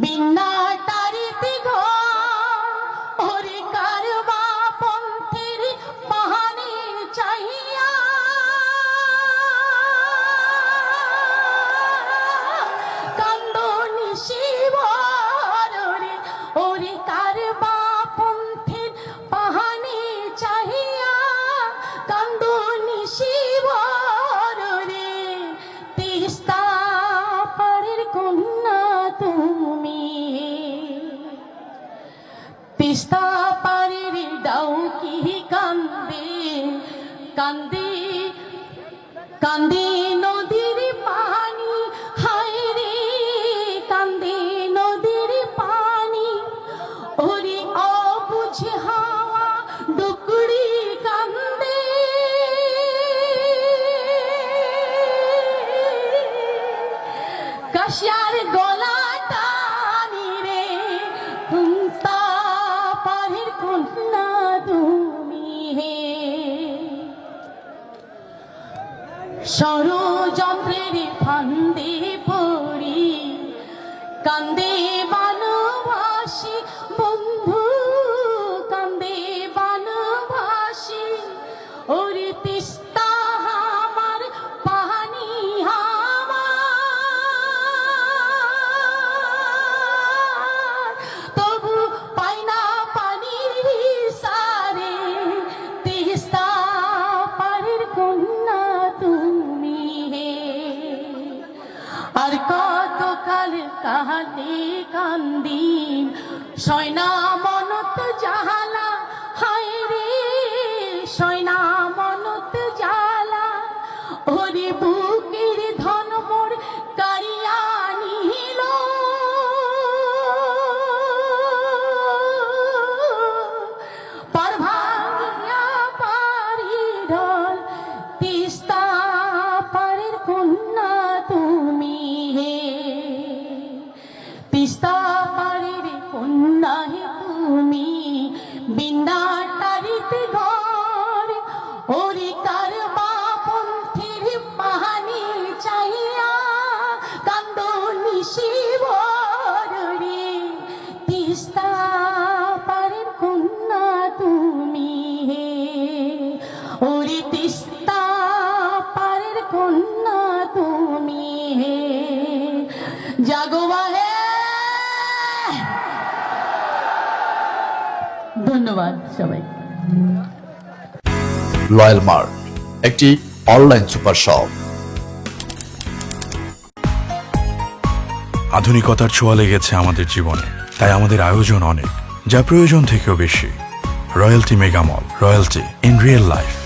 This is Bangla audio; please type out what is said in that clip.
বিনা তারিতে ঘর ওরে কারবা পন্থের পাহাড়ে চাহিয়া কান্দনি শিবর রে ওরে কারবা পন্থের পাহাড়ে চাহিয়া কান্দনি শিবর রে তিস্তা পাড়ের কন্যা তুমি তিস্তা পাড়ের ডাউকি কান্দে কান্দে কান্দে নদীর পানি হায় রে কান্দে নদীর পানি ওরে অবুঝ হাওয়া ডুকরি কান্দে কাশিয়ার গলা টানি রে তিস্তা পাড়ের কন্যা তুমি হে ষড়যন্ত্রের ফান্দে পড়ি কান্দে বানবাসী বন্ধু কান্দে বানবাসী ওরে তিস্তা আমার পানি আমার তবু পাই না পানির সারে তিস্তা পাড়ের কন্যা তুমি হে আর কত কাল কাঁদে কান্দিম সয়না মনত জাহালা হায় রে সয়না মনত জালা ওরে বুকের ধন মোর কারিয়া নিল পার ভাঙিয়া পারি ঢল তিস্তা পাড়ের কন্যা তুমি হে তিস্তা পাড়ের কন্যা হে তুমি বিন্দা তারিতে ঘর ওরে কারবা পন্থের পাহানি চাহিয়া কান্দনি শিবর রে তিস্তা পাড়ের কন্যা তুমি হে ওরে তিস্তা পাড়ের কন্যা তুমি হে জাগোবা হে ধন্যবাদ সবাই লয়াল মার্ট একটি অনলাইন সুপার শপ। আধুনিকতার ছোঁয়া লেগেছে আমাদের জীবনে, তাই আমাদের আয়োজন অনেক, যা প্রয়োজন থেকেও বেশি। Royalty mega mall, royalty in real life.